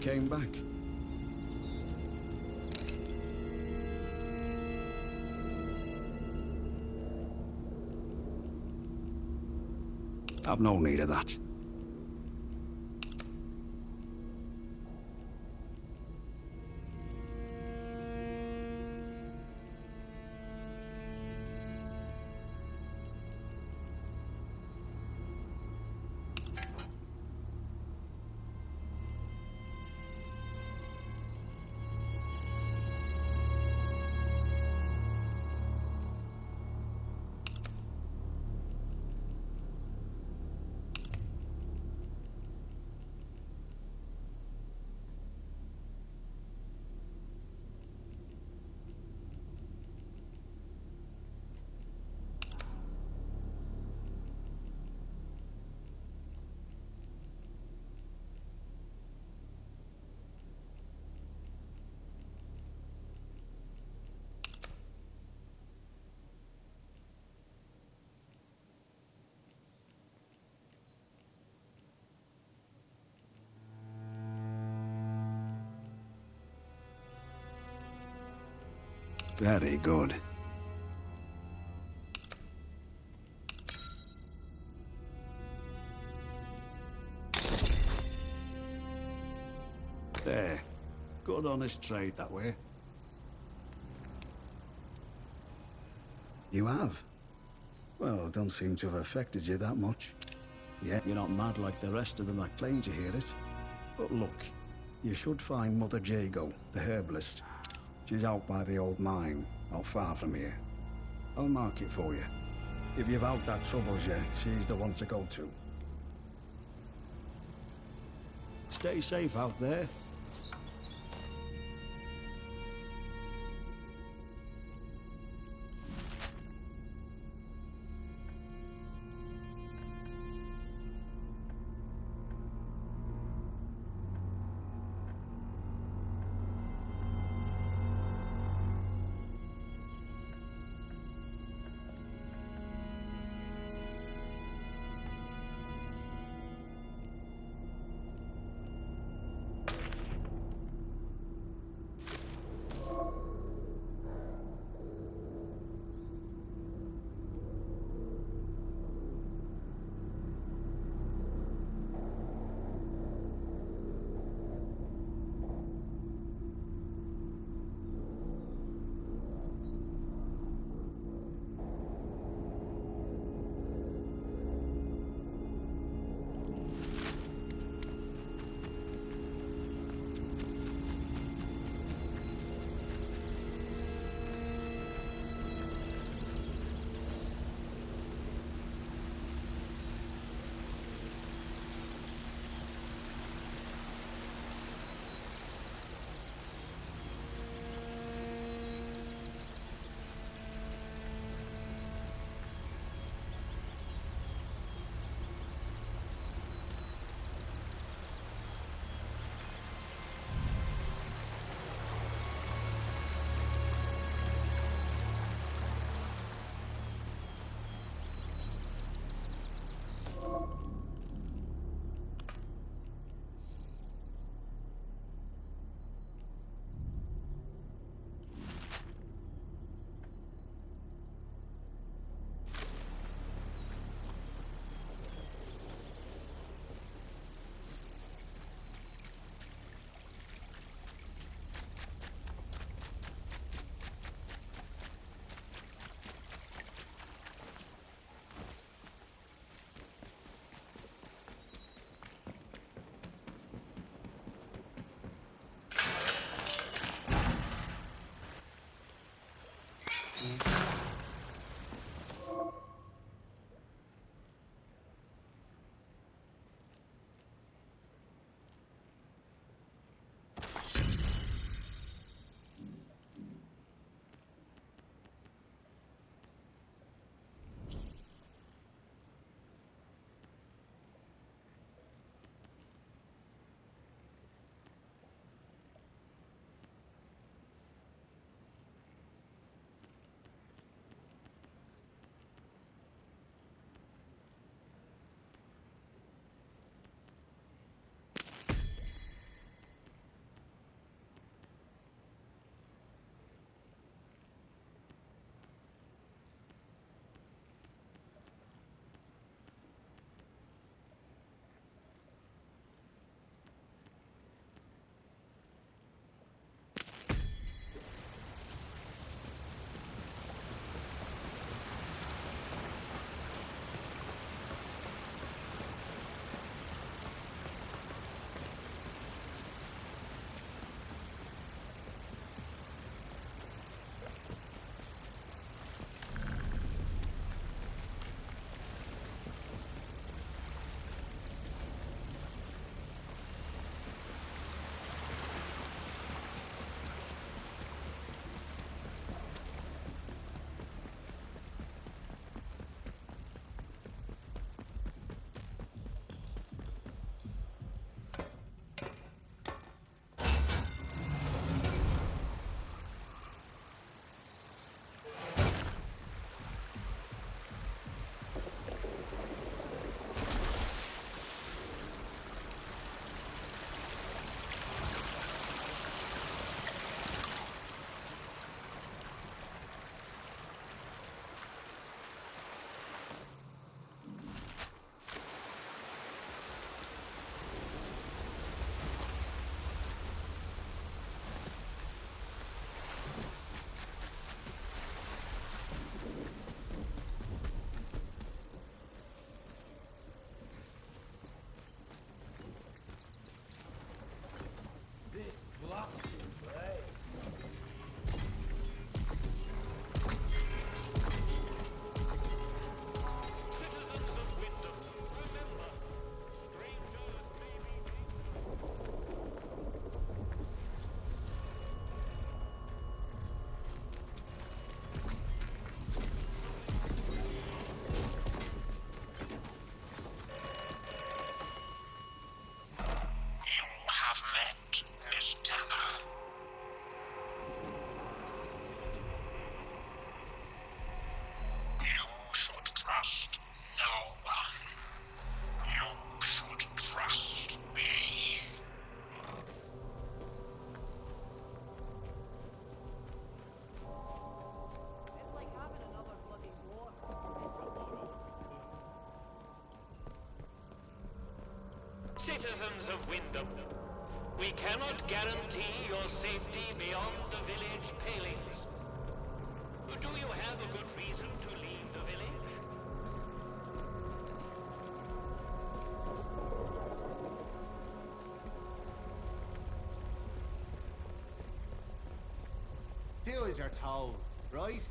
came back. I've no need of that. Very good. There. Good honest trade that way. You have? Well, it don't seem to have affected you that much. Yeah, you're not mad like the rest of them that claim to hear it. But look, you should find Mother Jago, the herbalist. She's out by the old mine, not far from here. I'll mark it for you. If you've out that troubles you, she's the one to go to. Stay safe out there. Citizens of Wyndham, we cannot guarantee your safety beyond the village palings. Do you have a good reason to leave the village? Do as you're told, right?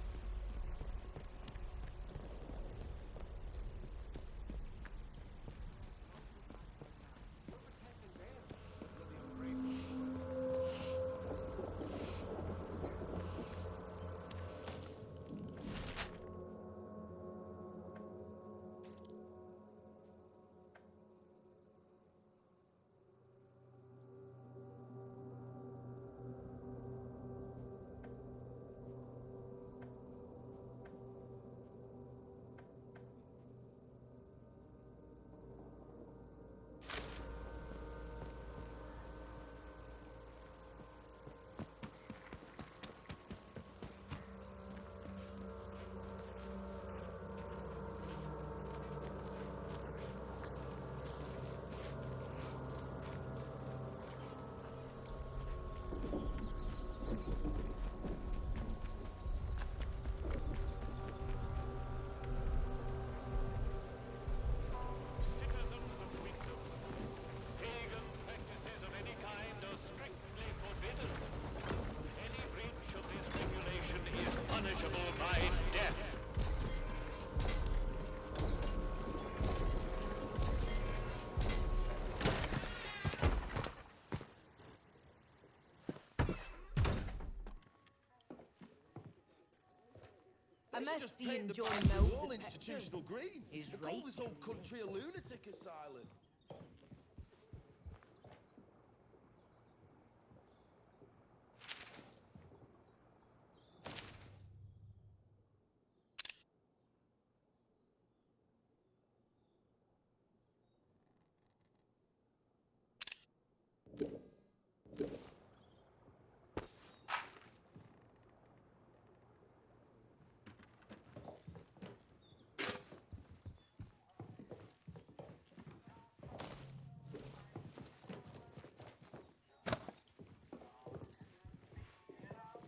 I must just see paint him the join back of Mills all and institutional green. He's They right. call this whole country a lunatic asylum.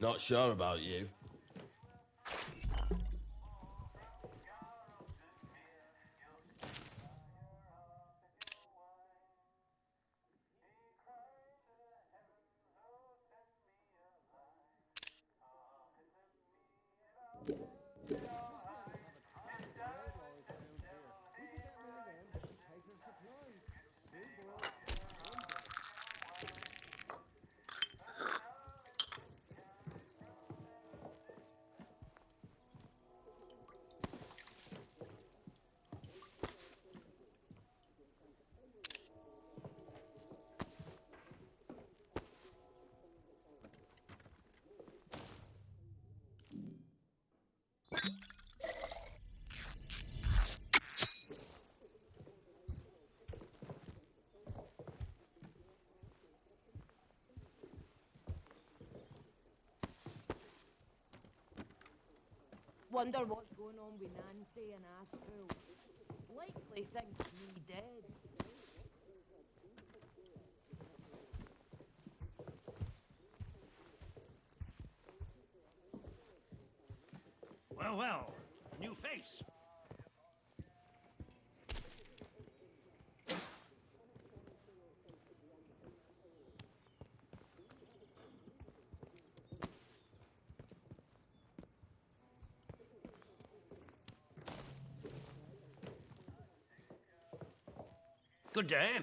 Not sure about you. Wonder what's going on with Nancy and Aspel. Likely thinks me dead. Well, well, new face. Good day.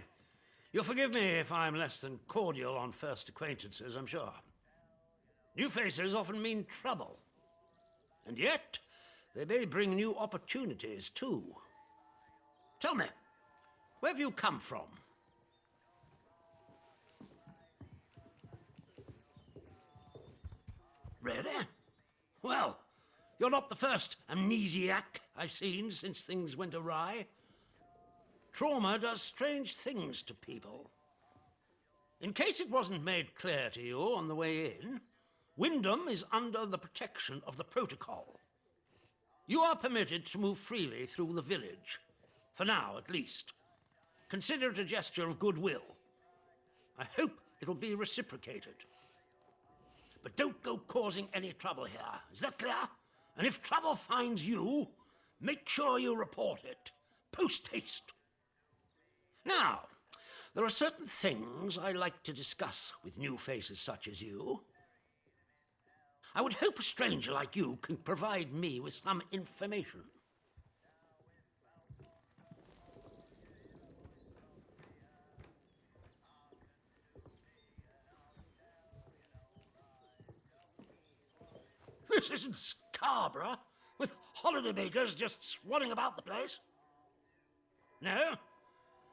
You'll forgive me if I'm less than cordial on first acquaintances, I'm sure. New faces often mean trouble. And yet, they may bring new opportunities, too. Tell me, where have you come from? Really? Well, you're not the first amnesiac I've seen since things went awry. Trauma does strange things to people. In case it wasn't made clear to you on the way in, Wyndham is under the protection of the protocol. You are permitted to move freely through the village, for now at least. Consider it a gesture of goodwill. I hope it'll be reciprocated. But don't go causing any trouble here. Is that clear? And if trouble finds you, make sure you report it. Post haste. Now, there are certain things I like to discuss with new faces such as you. I would hope a stranger like you can provide me with some information. This isn't Scarborough, with holidaymakers just swanning about the place. No,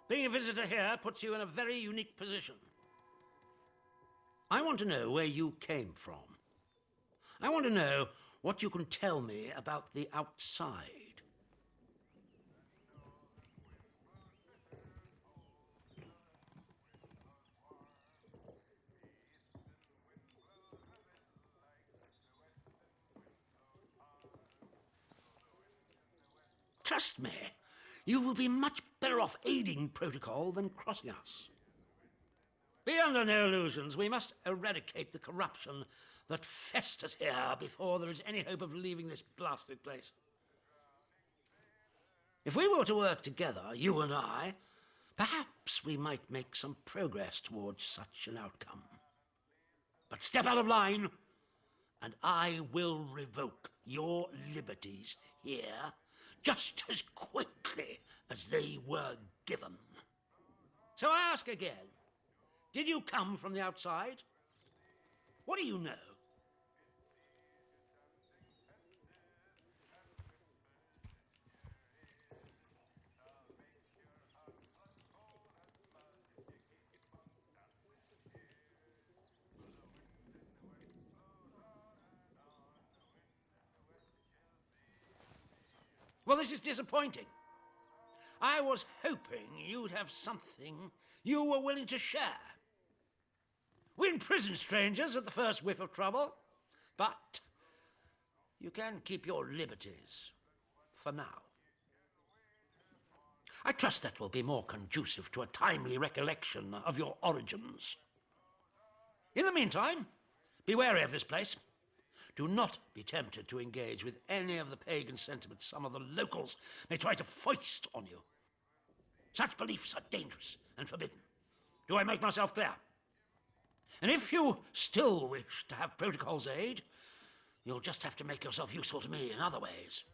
being a visitor here puts you in a very unique position. I want to know where you came from. I want to know what you can tell me about the outside. Trust me, you will be much better off aiding protocol than crossing us. Be under no illusions. We must eradicate the corruption that festers here before there is any hope of leaving this blasted place. If we were to work together, you and I, perhaps we might make some progress towards such an outcome. But step out of line, and I will revoke your liberties here just as quickly as they were given. So I ask again, did you come from the outside? What do you know? Well, this is disappointing. I was hoping you'd have something you were willing to share. We imprison strangers at the first whiff of trouble, but you can keep your liberties for now. I trust that will be more conducive to a timely recollection of your origins. In the meantime, be wary of this place. Do not be tempted to engage with any of the pagan sentiments some of the locals may try to foist on you. Such beliefs are dangerous and forbidden. Do I make myself clear? And if you still wish to have protocol's aid, you'll just have to make yourself useful to me in other ways.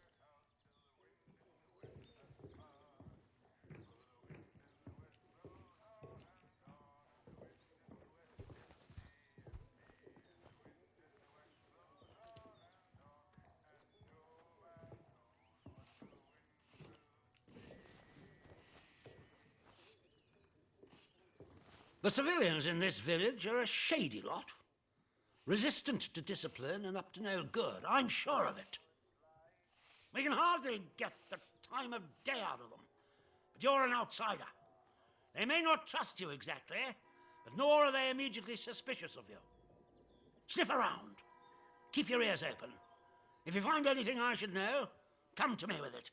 The civilians in this village are a shady lot. Resistant to discipline and up to no good, I'm sure of it. We can hardly get the time of day out of them. But you're an outsider. They may not trust you exactly, but nor are they immediately suspicious of you. Sniff around. Keep your ears open. If you find anything I should know, come to me with it.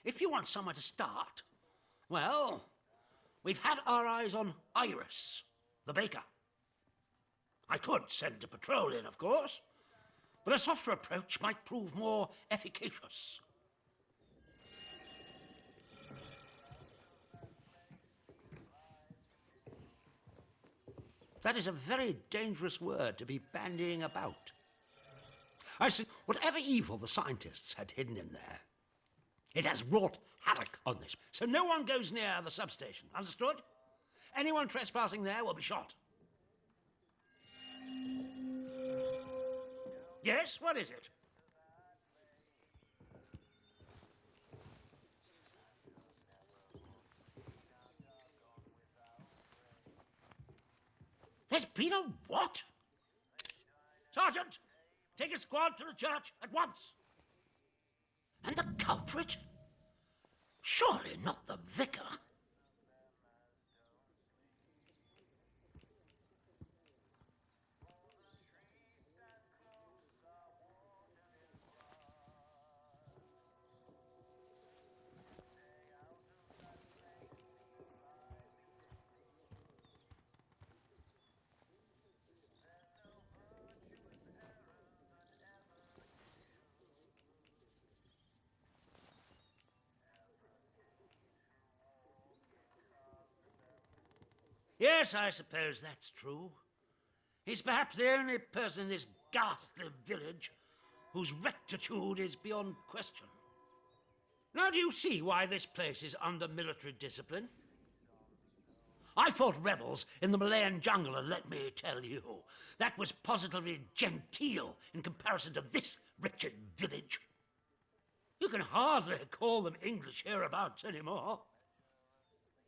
If you want somewhere to start, well, we've had our eyes on Iris, the baker. I could send a patrol in, of course, but a softer approach might prove more efficacious. That is a very dangerous word to be bandying about. I said, whatever evil the scientists had hidden in there, it has wrought havoc on this, so no one goes near the substation. Understood? Anyone trespassing there will be shot. Yes, what is it? There's been a what? Sergeant, take a squad to the church at once. And the culprit? Surely not the vicar. Yes, I suppose that's true. He's perhaps the only person in this ghastly village whose rectitude is beyond question. Now do you see why this place is under military discipline? I fought rebels in the Malayan jungle, and let me tell you, that was positively genteel in comparison to this wretched village. You can hardly call them English hereabouts anymore.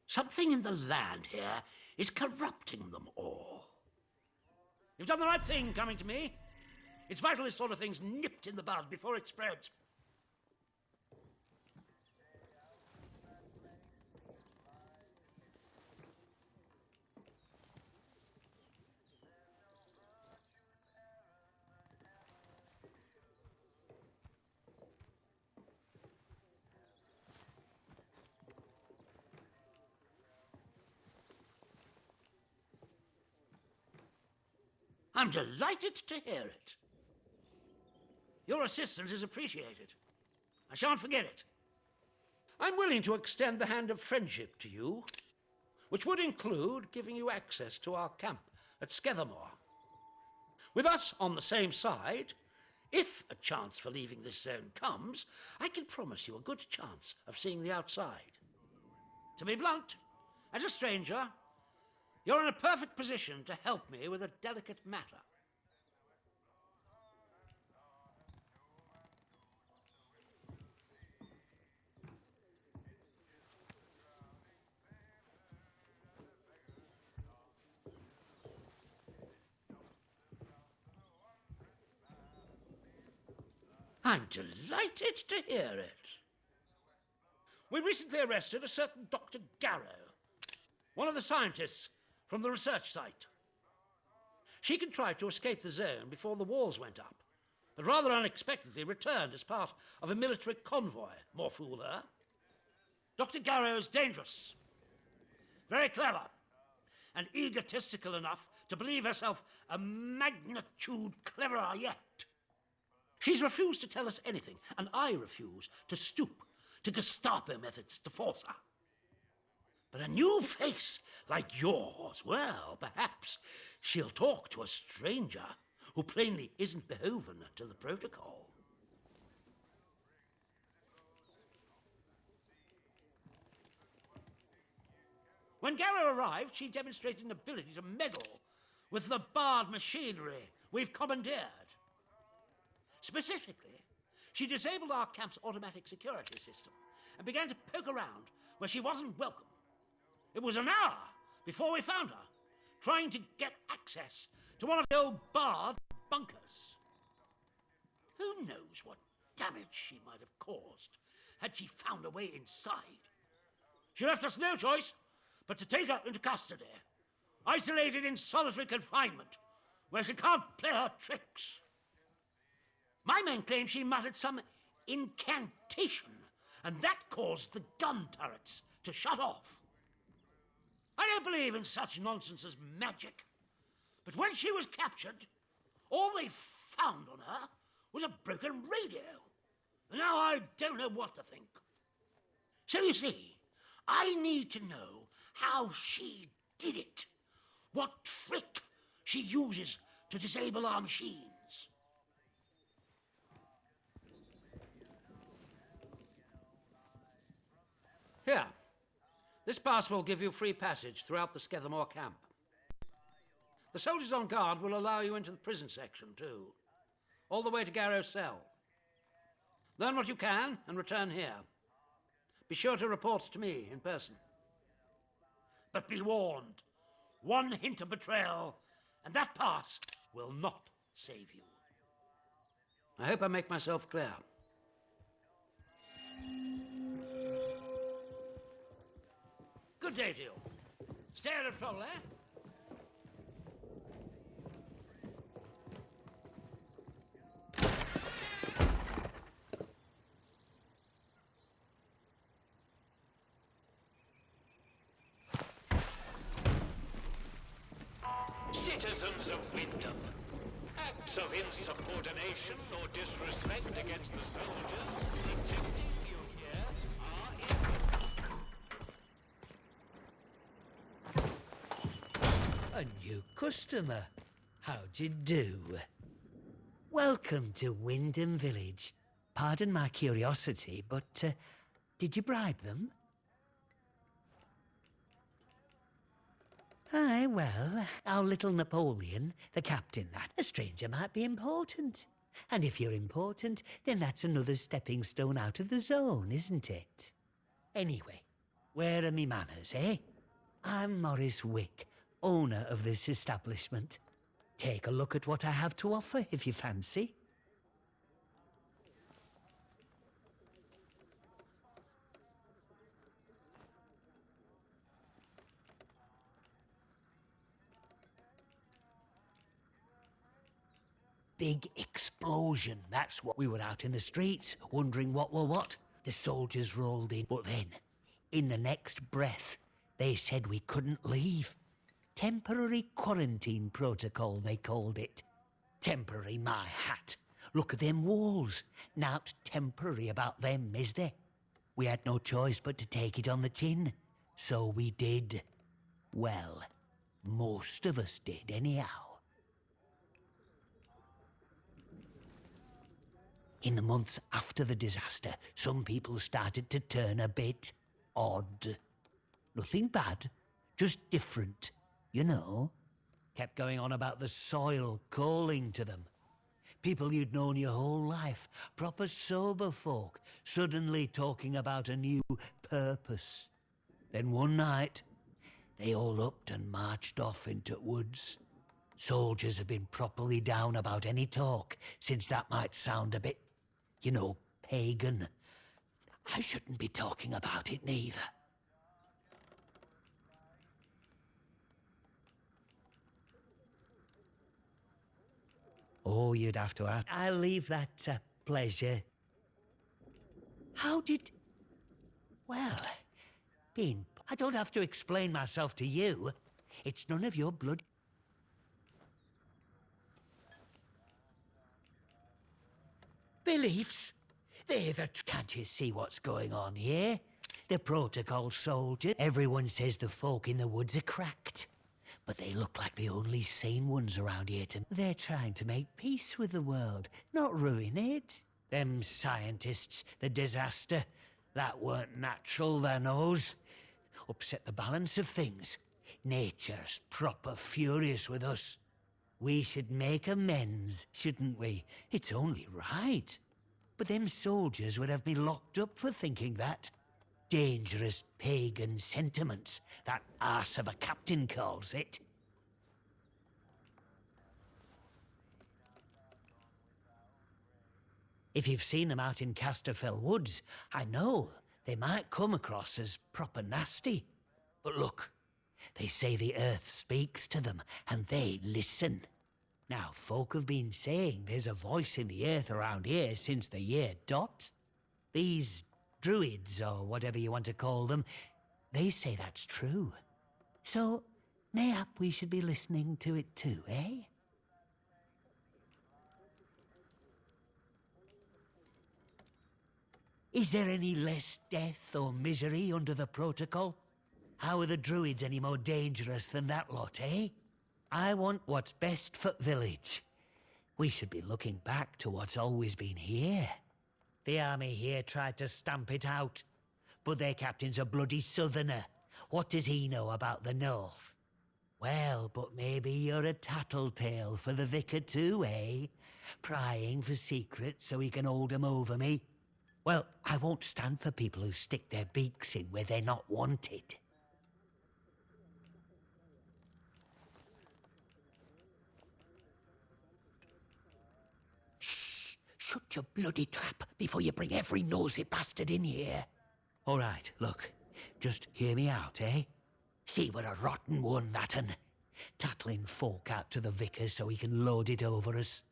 Something in the land here is corrupting them all. You've done the right thing coming to me. It's vital this sort of thing's nipped in the bud before it spreads. I'm delighted to hear it. Your assistance is appreciated. I shan't forget it. I'm willing to extend the hand of friendship to you, which would include giving you access to our camp at Skethermore. With us on the same side, if a chance for leaving this zone comes, I can promise you a good chance of seeing the outside. To be blunt, as a stranger, you're in a perfect position to help me with a delicate matter. I'm delighted to hear it. We recently arrested a certain Dr. Garrow, one of the scientists from the research site. She contrived to escape the zone before the walls went up, but rather unexpectedly returned as part of a military convoy. More fool her. Dr. Garrow is dangerous, very clever, and egotistical enough to believe herself a magnitude cleverer yet. She's refused to tell us anything, and I refuse to stoop to Gestapo methods to force her. But a new face like yours, well, perhaps she'll talk to a stranger who plainly isn't beholden to the protocol. When Garrow arrived, she demonstrated an ability to meddle with the barred machinery we've commandeered. Specifically, she disabled our camp's automatic security system and began to poke around where she wasn't welcome. It was an hour before we found her, trying to get access to one of the old barred bunkers. Who knows what damage she might have caused had she found a way inside. She left us no choice but to take her into custody, isolated in solitary confinement, where she can't play her tricks. My men claim she muttered some incantation, and that caused the gun turrets to shut off. I don't believe in such nonsense as magic, but when she was captured, all they found on her was a broken radio. And now I don't know what to think. So you see, I need to know how she did it, what trick she uses to disable our machines. Here, this pass will give you free passage throughout the Skethermore camp. The soldiers on guard will allow you into the prison section too, all the way to Garrow's cell. Learn what you can and return here. Be sure to report to me in person. But be warned, one hint of betrayal, and that pass will not save you. I hope I make myself clear. Good day to you. Stay out of trouble, eh? Citizens of Wyndham, acts of insubordination or disrespect against the soldiers protecting you here are illegal. A new customer. How'd you do? Welcome to Wyndham Village. Pardon my curiosity, but did you bribe them? Aye, well, our little Napoleon, the captain that, a stranger might be important. And if you're important, then that's another stepping stone out of the zone, isn't it? Anyway, where are me manners, eh? I'm Morris Wick, owner of this establishment. Take a look at what I have to offer, if you fancy. Big explosion. That's what we were out in the streets, wondering what were what. The soldiers rolled in, but then, in the next breath, they said we couldn't leave. Temporary quarantine protocol, they called it. Temporary, my hat. Look at them walls. Nowt temporary about them, is there? We had no choice but to take it on the chin. So we did. Well, most of us did, anyhow. In the months after the disaster, some people started to turn a bit odd. Nothing bad, just different, you know. Kept going on about the soil calling to them. People you'd known your whole life, proper sober folk, suddenly talking about a new purpose. Then one night, they all upped and marched off into woods. Soldiers have been properly down about any talk, since that might sound a bit, you know, pagan. I shouldn't be talking about it neither. Oh, you'd have to ask. I'll leave that to pleasure. How did... Well, Bean, I don't have to explain myself to you. It's none of your blood... beliefs. Can't you see what's going on here? The protocol soldiers. Everyone says the folk in the woods are cracked. But they look like the only sane ones around here to... They're trying to make peace with the world, not ruin it. Them scientists, the disaster, that weren't natural, their knows. Upset the balance of things. Nature's proper furious with us. We should make amends, shouldn't we? It's only right. But them soldiers would have me locked up for thinking that. Dangerous pagan sentiments, that arse of a captain calls it. If you've seen them out in Casterfell Woods, I know they might come across as proper nasty. But look, they say the earth speaks to them, and they listen. Now, folk have been saying there's a voice in the earth around here since the year dot. These druids, or whatever you want to call them, they say that's true. So, mayhap we should be listening to it too, eh? Is there any less death or misery under the protocol? How are the druids any more dangerous than that lot, eh? I want what's best for village. We should be looking back to what's always been here. The army here tried to stamp it out, but their captain's a bloody southerner. What does he know about the north? Well, but maybe you're a tattletale for the vicar too, eh? Prying for secrets so he can hold 'em over me. Well, I won't stand for people who stick their beaks in where they're not wanted. Shh! Shut your bloody trap before you bring every nosy bastard in here. All right, look. Just hear me out, eh? See, we're a rotten one, that un. Tattling folk out to the vicar so he can load it over us.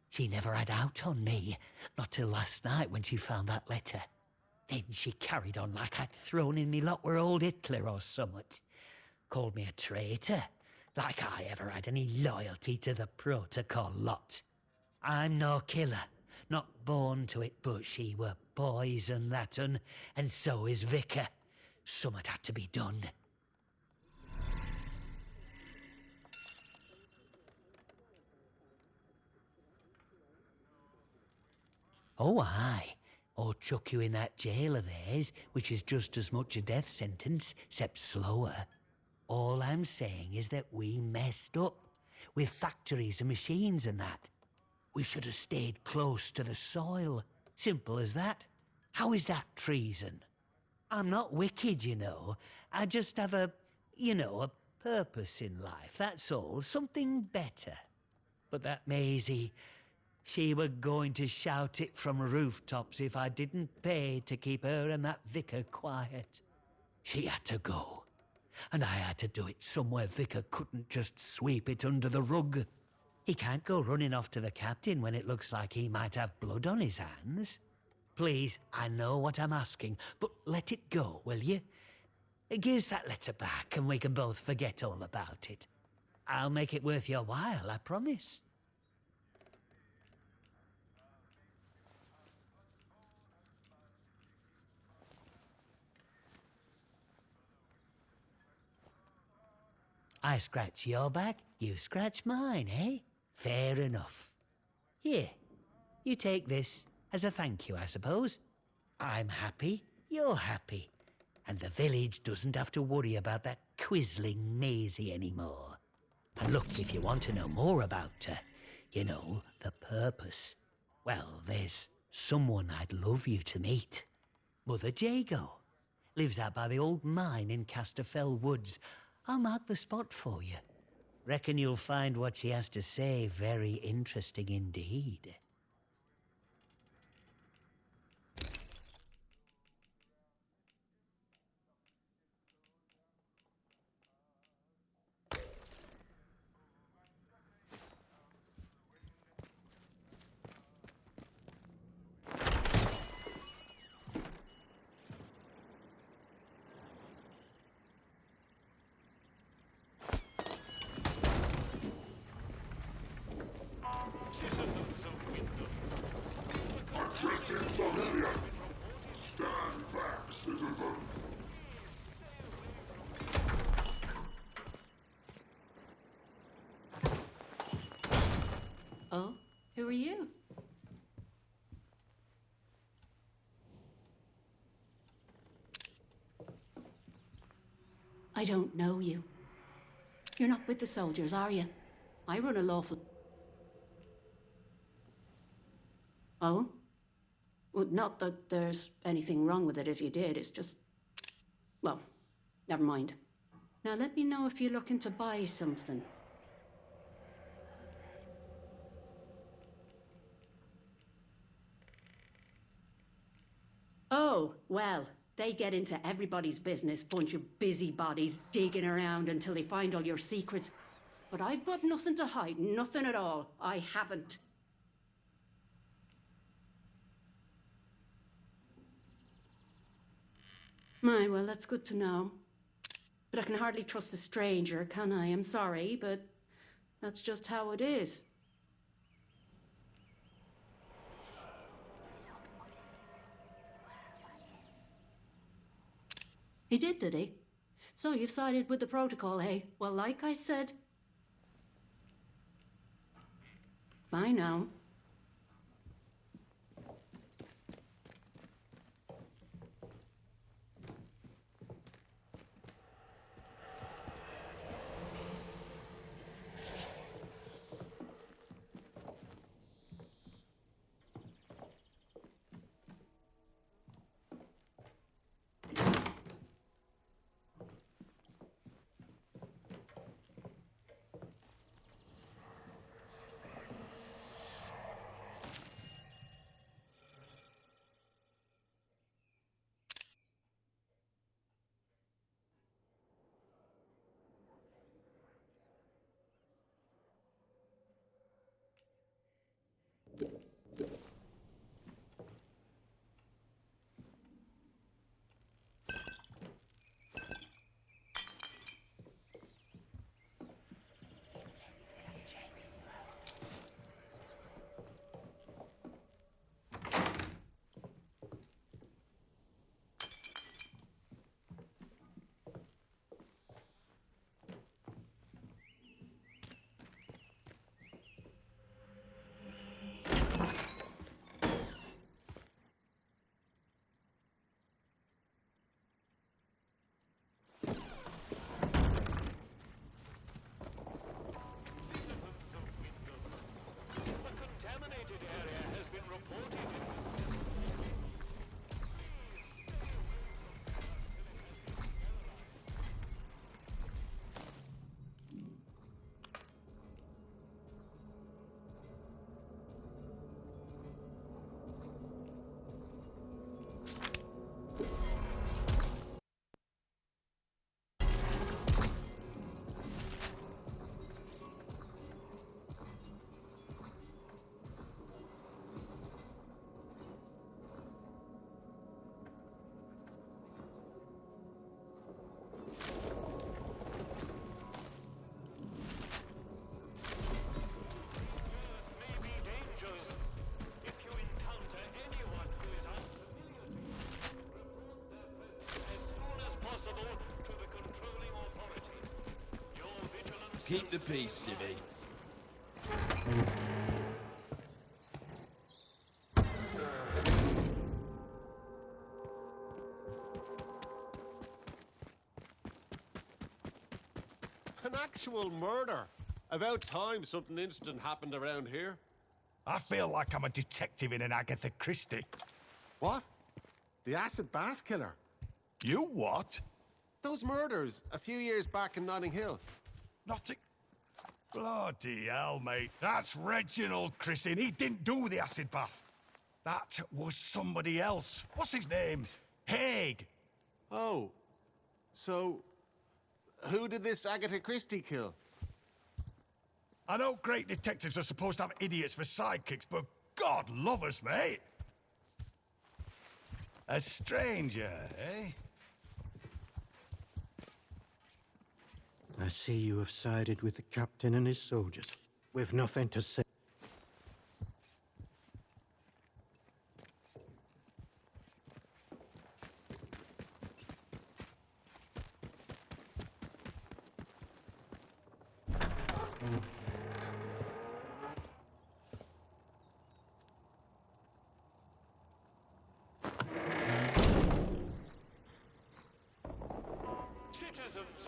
She never had out on me, not till last night when she found that letter. Then she carried on like I'd thrown in me lot were old Hitler or summat. Called me a traitor, like I ever had any loyalty to the protocol lot. I'm no killer, not born to it, but she were poison, that un, and so is vicar. Summat had to be done. Oh, aye. Or chuck you in that jail of theirs, which is just as much a death sentence, except slower. All I'm saying is that we messed up. With factories and machines and that. We should have stayed close to the soil. Simple as that. How is that treason? I'm not wicked, you know. I just have a purpose in life, that's all. Something better. But that Maisie, she were going to shout it from rooftops if I didn't pay to keep her and that vicar quiet. She had to go. And I had to do it somewhere Vicar couldn't just sweep it under the rug. He can't go running off to the captain when it looks like he might have blood on his hands. Please, I know what I'm asking, but let it go, will you? Give us that letter back and we can both forget all about it. I'll make it worth your while, I promise. I scratch your back, you scratch mine, eh? Fair enough. Here, you take this as a thank you, I suppose. I'm happy, you're happy, and the village doesn't have to worry about that quizzling Maisie anymore. And look, if you want to know more about her, you know, the purpose, well, there's someone I'd love you to meet. Mother Jago. Lives out by the old mine in Casterfell Woods. I'll mark the spot for you. Reckon you'll find what she has to say very interesting indeed. Citizens of Wyndham, Stand back, citizen! Oh, who are you? I don't know you. You're not with the soldiers, are you? I run a lawful... Oh? Well, not that there's anything wrong with it if you did, it's just... Well, never mind. Now let me know if you're looking to buy something. Oh, well, they get into everybody's business, bunch of busybodies digging around until they find all your secrets. But I've got nothing to hide, nothing at all. I haven't. My, well, that's good to know. But I can hardly trust a stranger, can I? I'm sorry, but that's just how it is. He did he? So you've sided with the protocol, eh? Well, like I said... Bye now. Keep the peace, civvy. An actual murder. About time something instant happened around here. I feel like I'm a detective in an Agatha Christie. What? The acid bath killer? You what? Those murders a few years back in Notting Hill. Not a... Bloody hell, mate. That's Reginald Christie, and he didn't do the acid bath. That was somebody else. What's his name? Haig. Oh. So, who did this Agatha Christie kill? I know great detectives are supposed to have idiots for sidekicks, but God love us, mate. A stranger, eh? I see you have sided with the captain and his soldiers. We've nothing to say.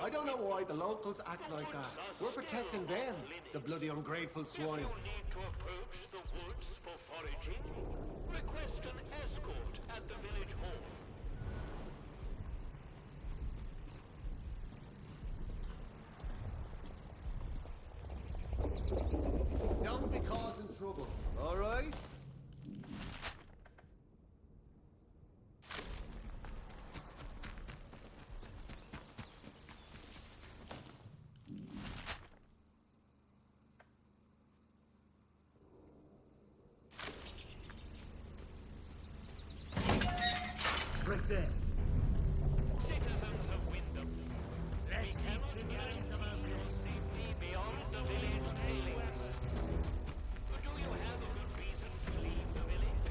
I don't know why the locals act like that. We're protecting them, the bloody ungrateful swine. If you need to approach the woods for foraging, request an escort at the village hall. Don't be causing trouble, all right? Right there. Citizens of Wyndham, we cannot guarantee your safety beyond the village palings. Do you have a good reason to leave the village?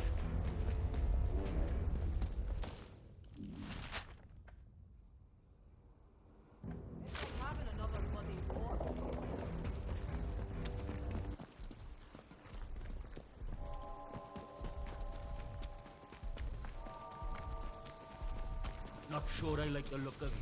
It's like having another bloody war. Not sure I like the look of you.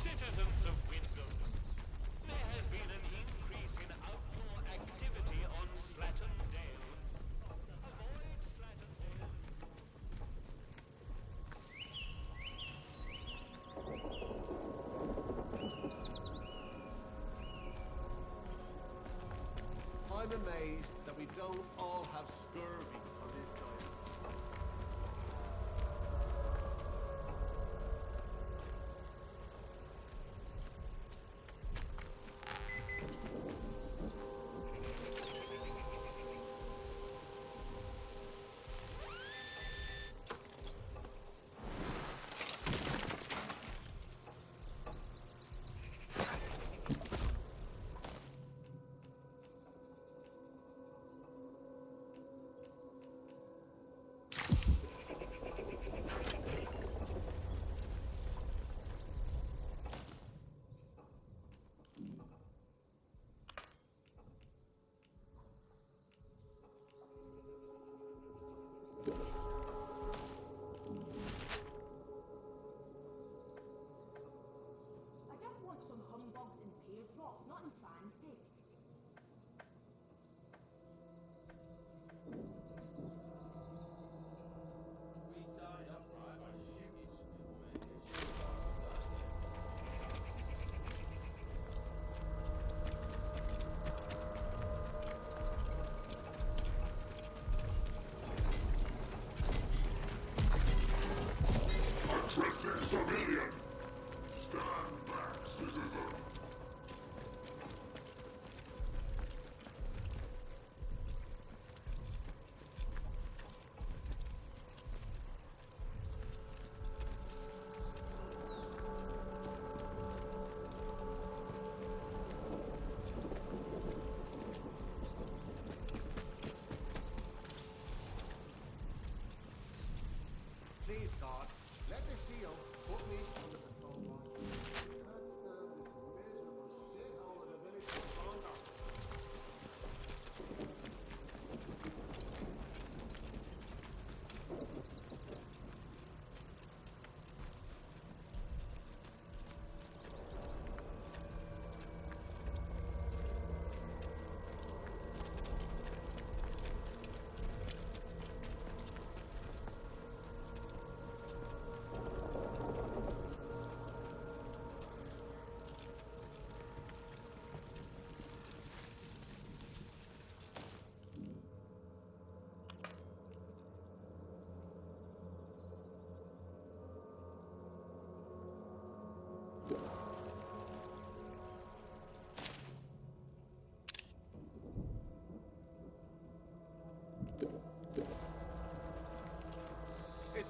Citizens of Wyndham, there has been an increase in outlaw activity on Slatton Dale. Avoid Slatton Dale. I'm amazed that we don't all have scurvy on this diet. I just want some humbugs and pear drops, nothing fancy.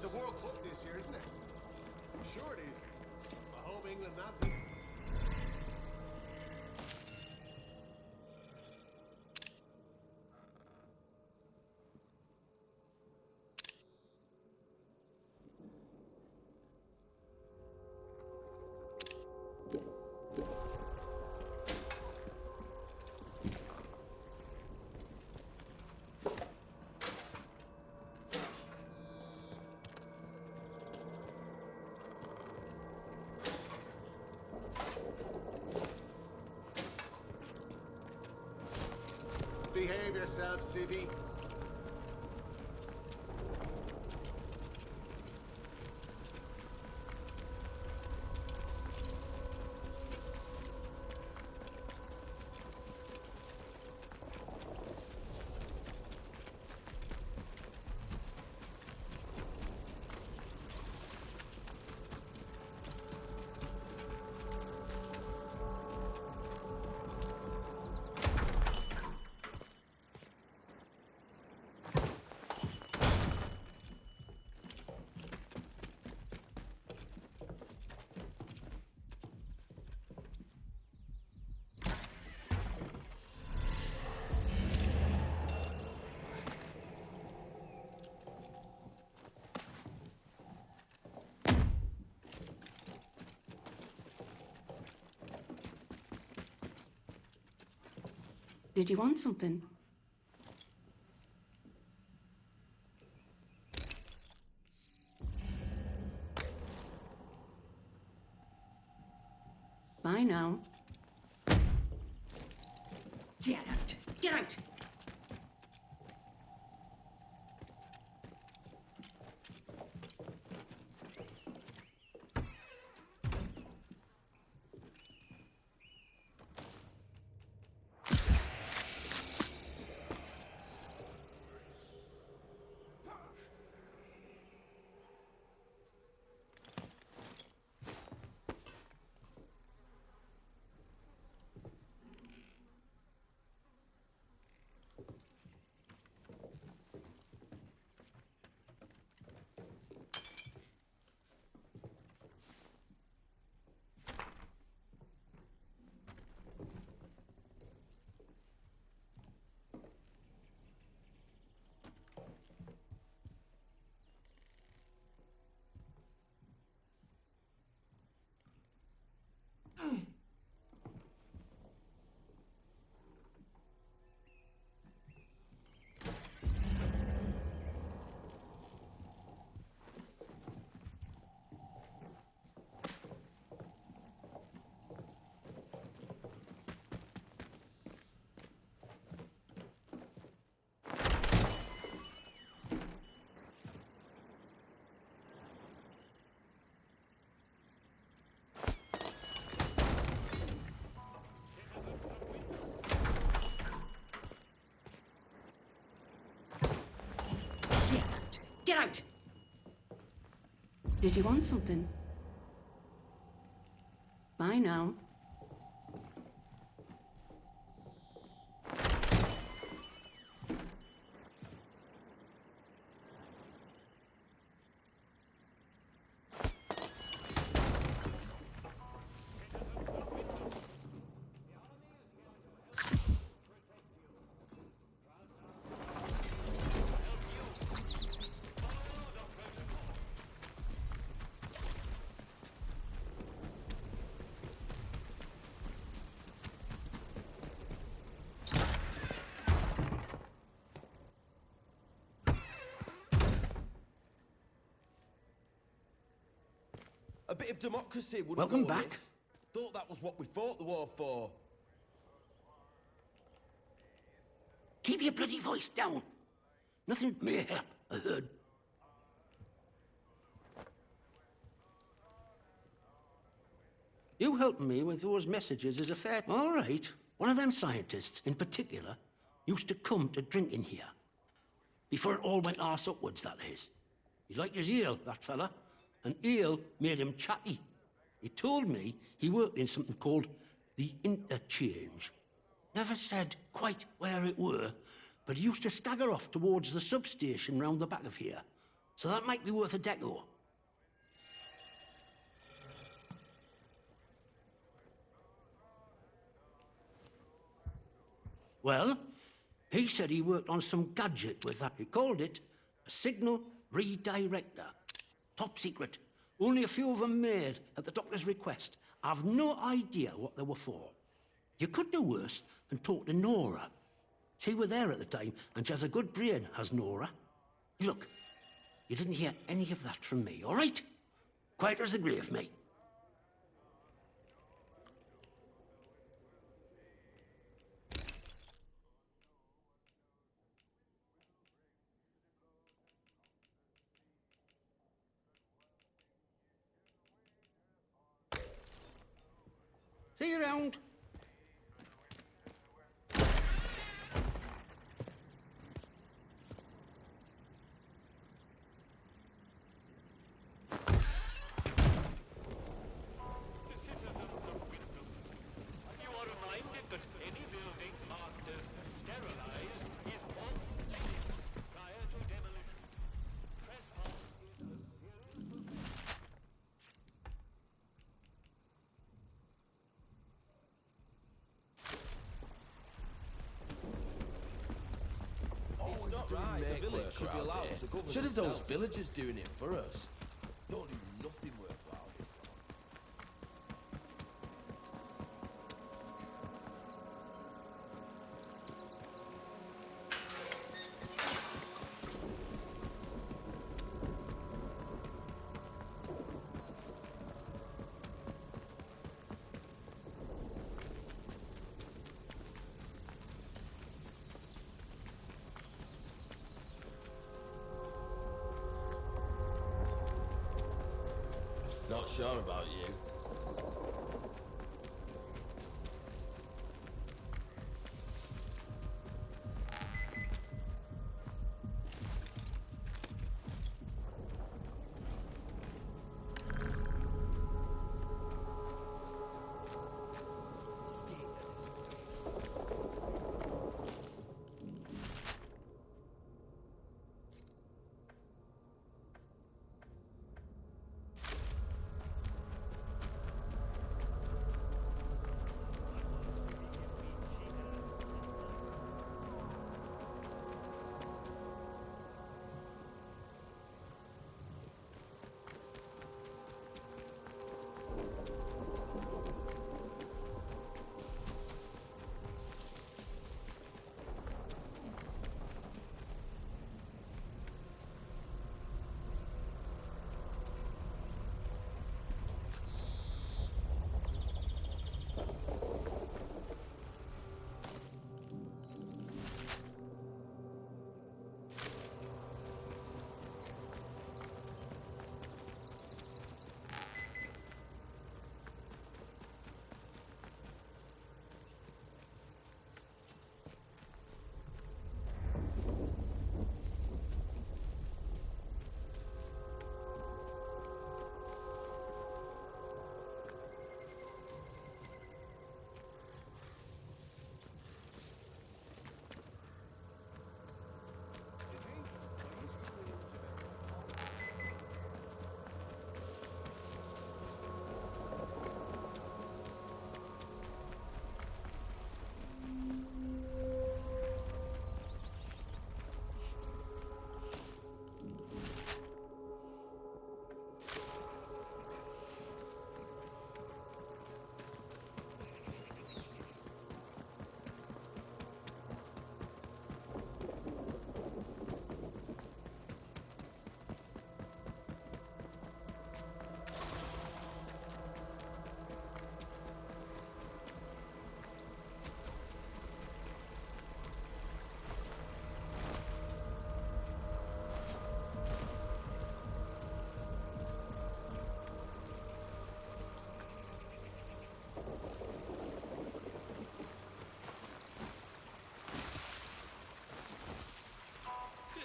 the World Cup this year, isn't it? I'm sure it is. I hope England nabs it. Behave yourself, civvy. Did you want something? Bye now. Get out! Get out! Get out! Did you want something? Bye now. A bit of democracy wouldn't Welcome go back. amiss. Thought that was what we fought the war for. Keep your bloody voice down. Nothing may help, I heard. You helping me with those messages is a fair... All right. One of them scientists, in particular, used to come to drink in here. Before it all went arse upwards, that is. He liked his eel, that fella. And eel made him chatty. He told me he worked in something called the Interchange. Never said quite where it were, but he used to stagger off towards the substation round the back of here. So that might be worth a deco. Well, he said he worked on some gadget with that. He called it a signal redirector. Top secret. Only a few of them made at the doctor's request. I've no idea what they were for. You could do worse than talk to Nora. She were there at the time, and she has a good brain, has Nora. Look, you didn't hear any of that from me, all right? Quiet as the grave, mate. See you around. You are reminded that any building marked as sterilized is off limits prior to demolition. Trespass is a serious offense. It's not right. The village should be allowed to govern Should have those itself. villagers doing it for us. Don't do nothing worthwhile. Not sure about you.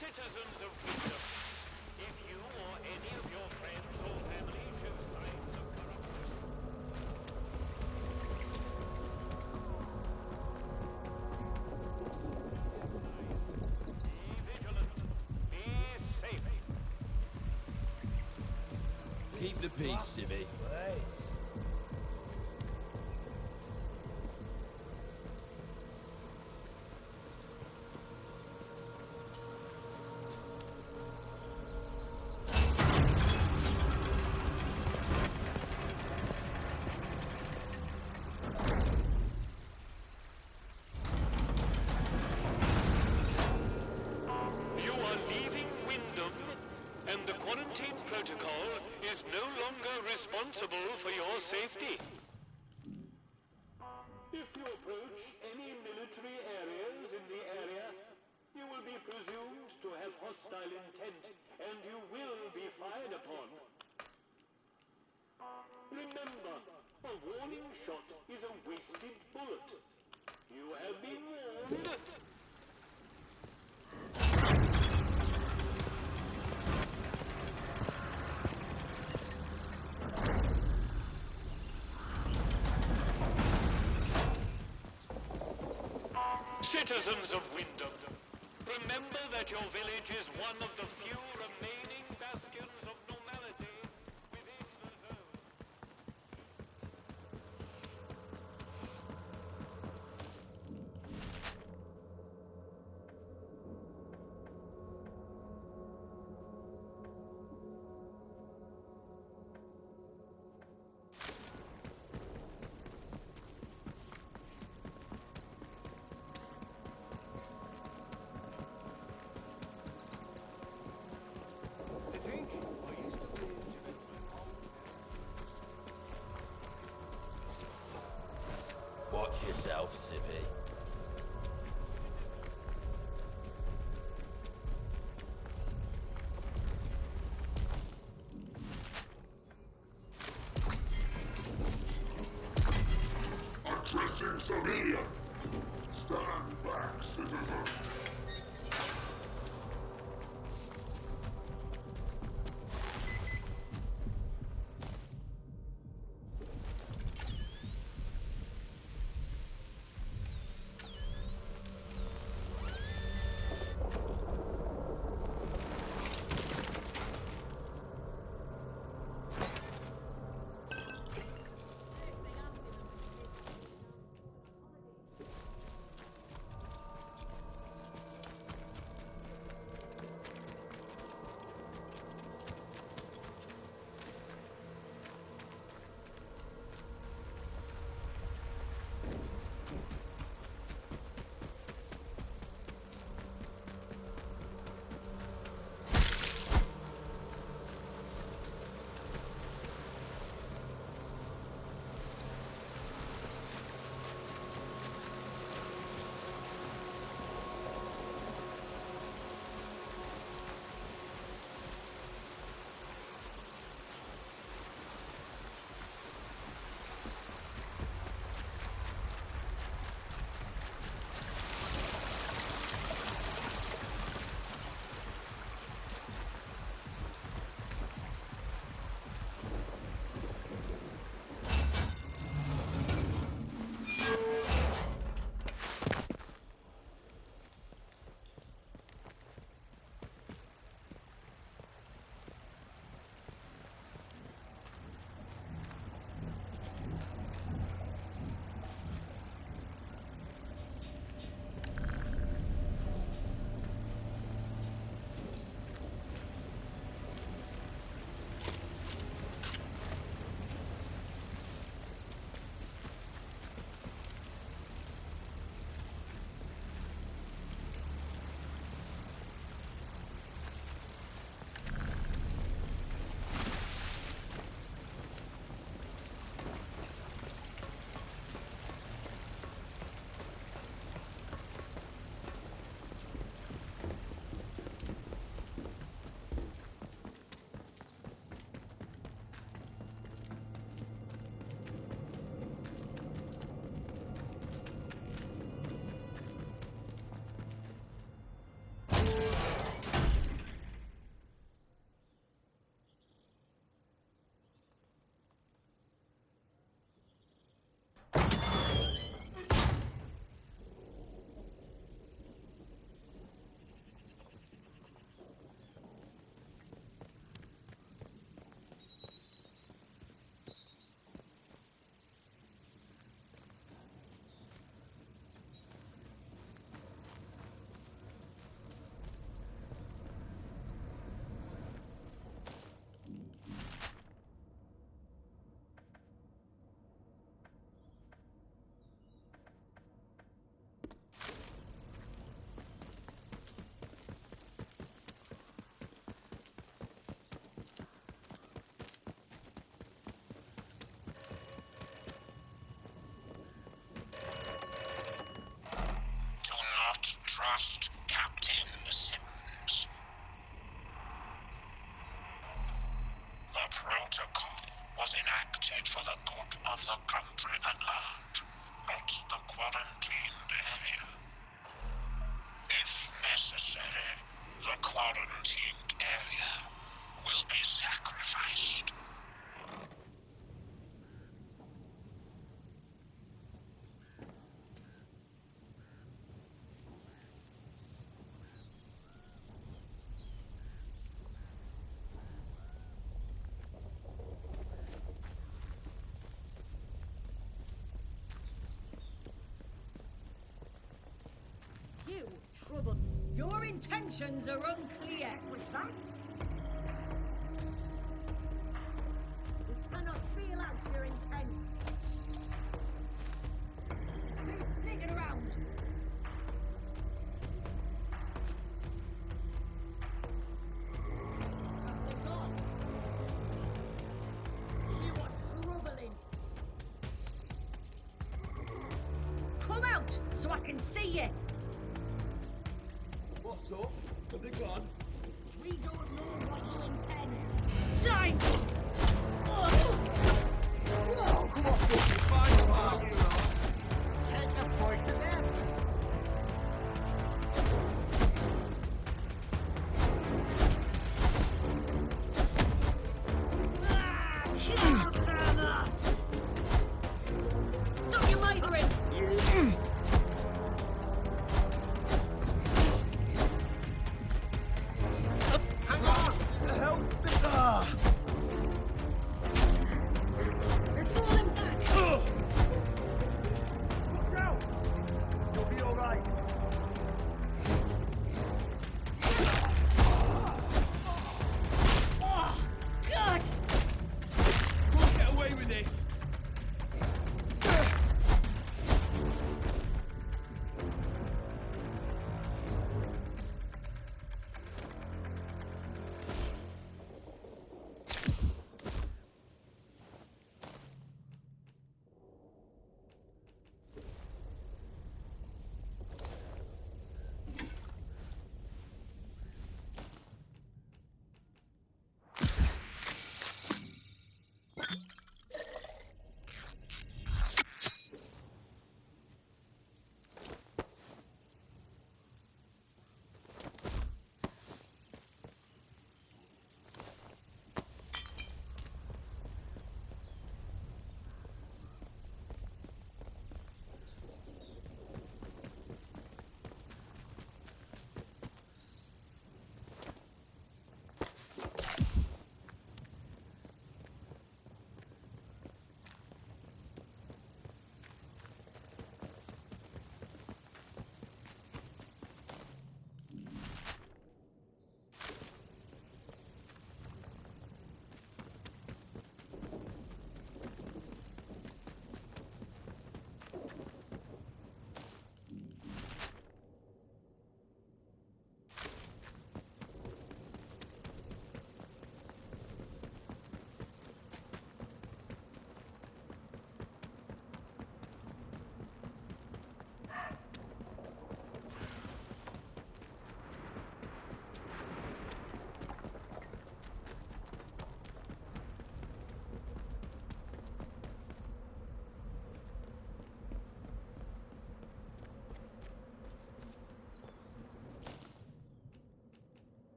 Citizens of Wyndham, if you or any of your friends or family show signs of corruption, be vigilant, be safe. Keep the peace, Civvy. You are leaving Wyndham, and the quarantine protocol is no longer responsible for your safety. If you approach any military areas in the area, you will be presumed to have hostile intent, and you will be fired upon. Remember, a warning shot is a wasted bullet. You have been warned. Citizens of Wyndham, remember that your village is one of the few remaining bastions of normality within the zone. To think, I used to live in an Watch yourself, Civvy. Addressing civilian. Stand back, citizen. sacrificed. You trouble. Your intentions are unclear. What's that? We cannot feel out your intent. Who's sneaking around? Have they gone? You are troubling. Come out so I can see you. What's up? Have they gone? We don't know what you intend. Die! Oh, come on, fine, you lot. Take the fight to them. Stop your migraine! Hang on! Help me! Ah! They're falling back! Watch out! You'll be alright. Oh, God! Can't get away with this.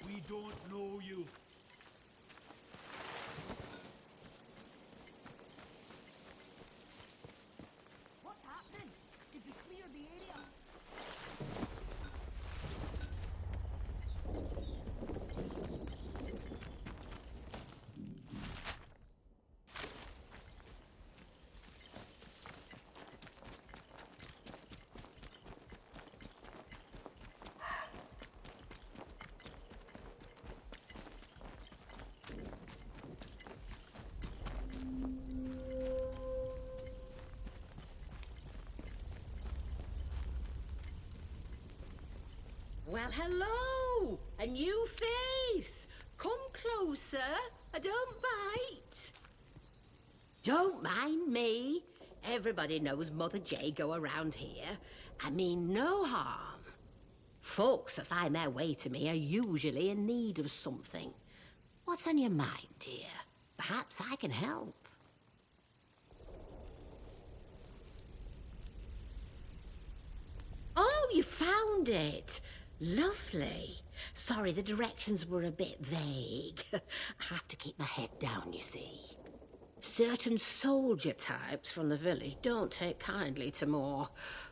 We don't know you. What's happening? Did we clear the area? Well, hello! A new face! Come closer. I don't bite. Don't mind me. Everybody knows Mother Jago around here. I mean no harm. Folks that find their way to me are usually in need of something. What's on your mind, dear? Perhaps I can help. Oh, you found it. Lovely. Sorry, the directions were a bit vague. I have to keep my head down, you see. Certain soldier types from the village don't take kindly to more,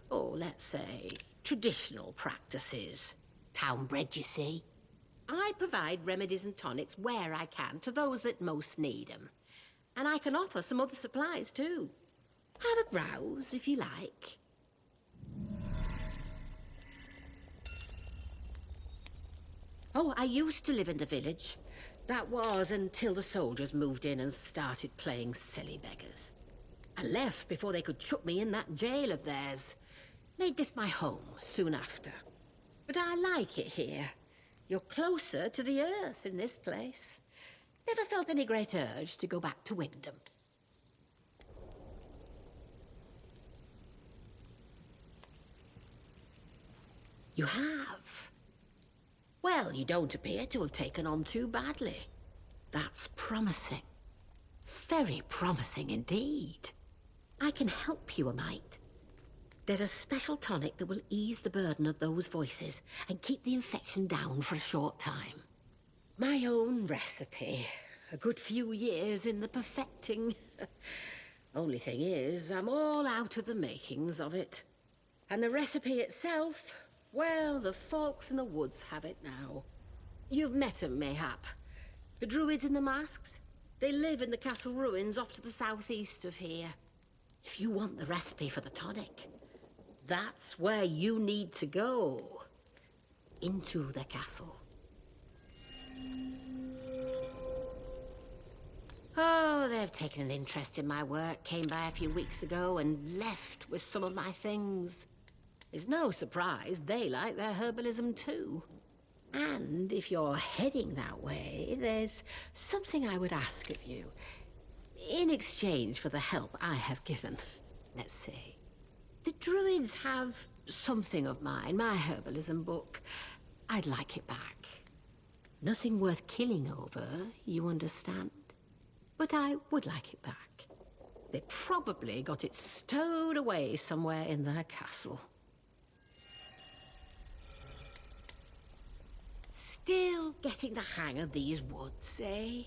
let's say, traditional practices. Town-bred, you see. I provide remedies and tonics where I can to those that most need them. And I can offer some other supplies, too. Have a browse, if you like. Oh, I used to live in the village. That was until the soldiers moved in and started playing silly beggars. I left before they could chuck me in that jail of theirs. Made this my home soon after. But I like it here. You're closer to the earth in this place. Never felt any great urge to go back to Wyndham. You have? Well, you don't appear to have taken on too badly. That's promising. Very promising indeed. I can help you a mite. There's a special tonic that will ease the burden of those voices and keep the infection down for a short time. My own recipe. A good few years in the perfecting. Only thing is, I'm all out of the makings of it. And the recipe itself, well, the folks in the woods have it now. You've met 'em, mayhap. The druids in the masks? They live in the castle ruins off to the southeast of here. If you want the recipe for the tonic, that's where you need to go. Into the castle. Oh, they've taken an interest in my work, came by a few weeks ago and left with some of my things. It's no surprise they like their herbalism too. And if you're heading that way, there's something I would ask of you. In exchange for the help I have given, let's say. The druids have something of mine, my herbalism book. I'd like it back. Nothing worth killing over, you understand? But I would like it back. They probably got it stowed away somewhere in their castle. Still getting the hang of these woods, eh?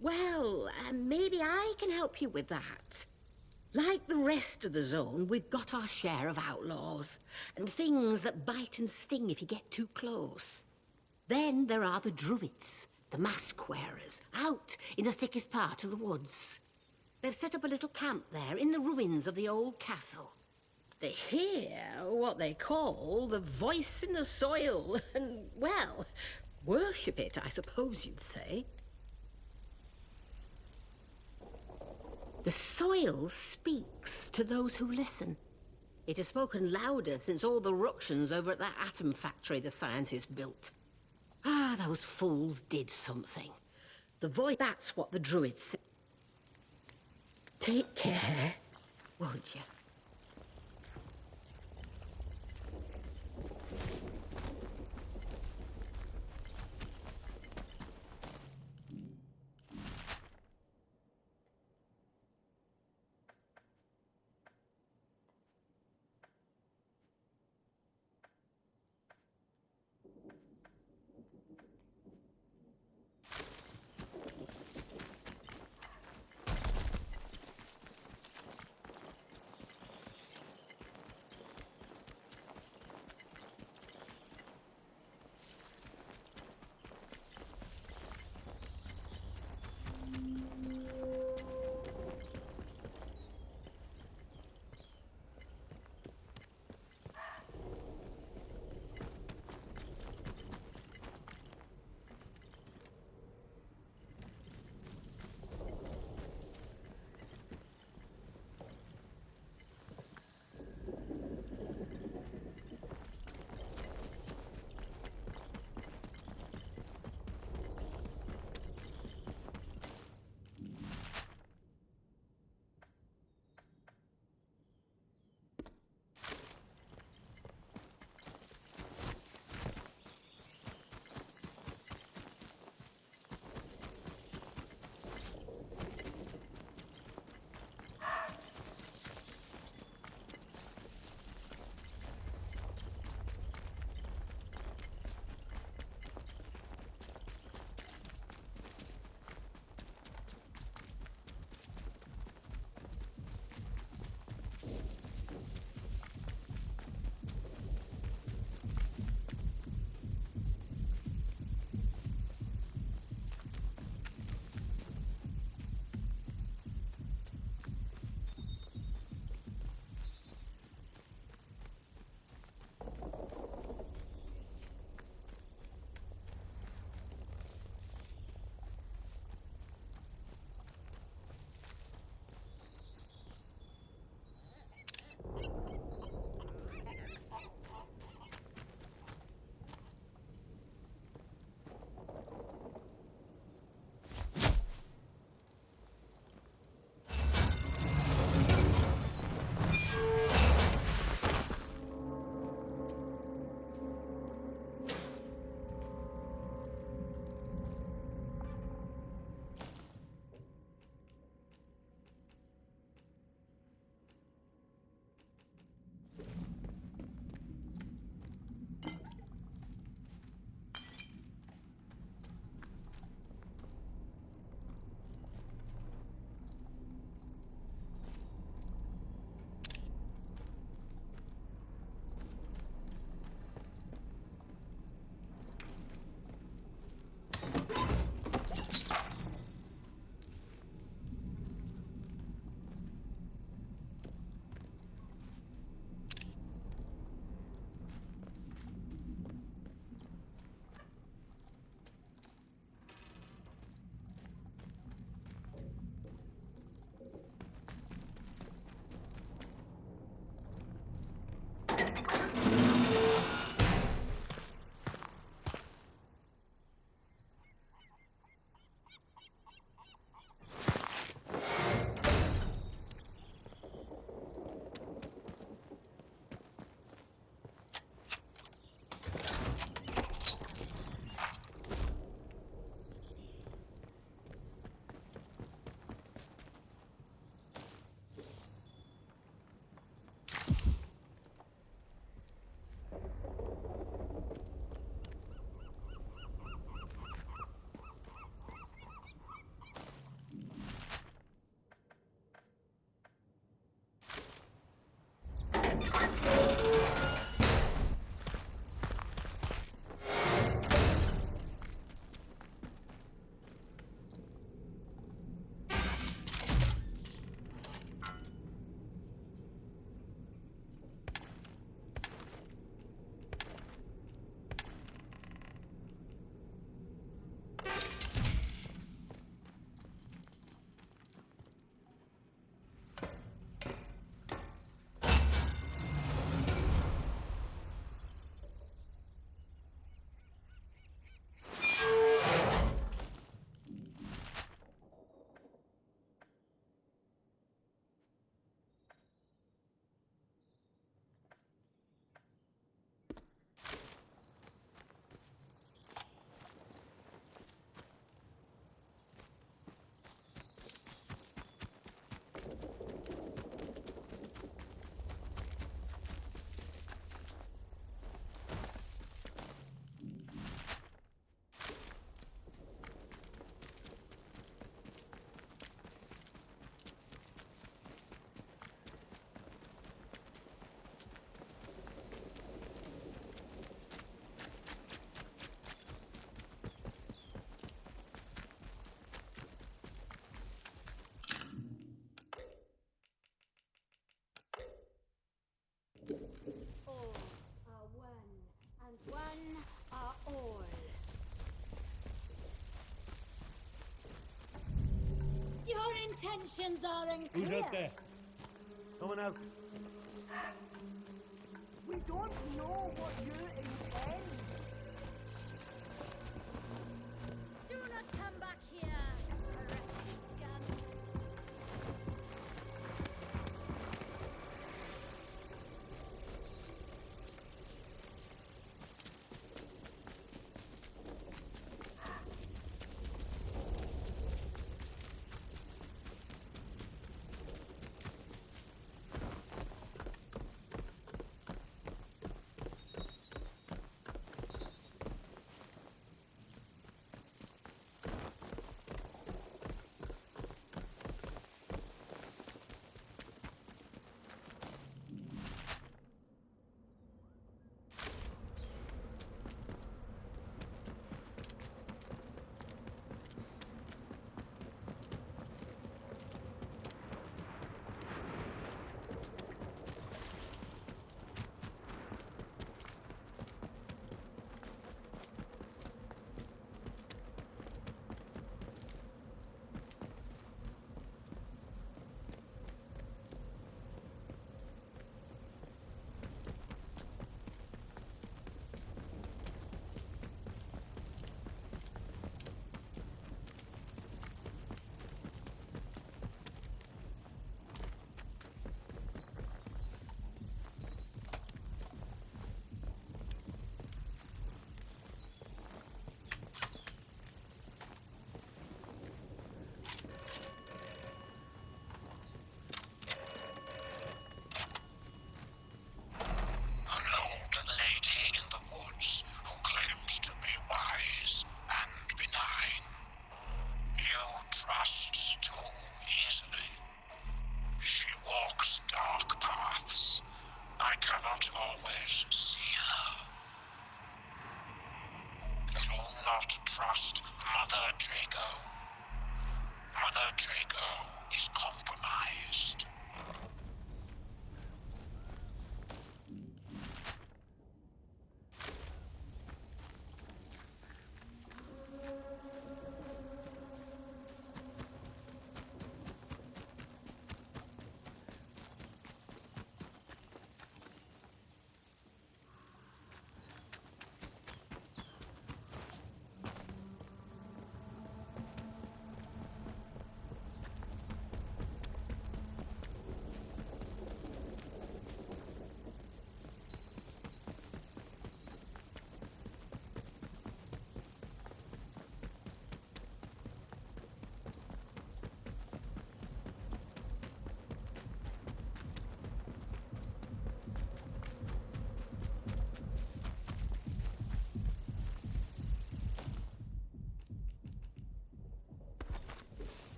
Well, maybe I can help you with that. Like the rest of the zone, we've got our share of outlaws, and things that bite and sting if you get too close. Then there are the druids, the mask wearers, out in the thickest part of the woods. They've set up a little camp there in the ruins of the old castle. They hear what they call the voice in the soil, and, well, worship it, I suppose you'd say. The soil speaks to those who listen. It has spoken louder since all the ructions over at that atom factory the scientists built. Ah, those fools did something. The voice, that's what the druids said. Take care, won't you? One are all. Your intentions are unclear. Who's out there? Coming out. We don't know what you intend.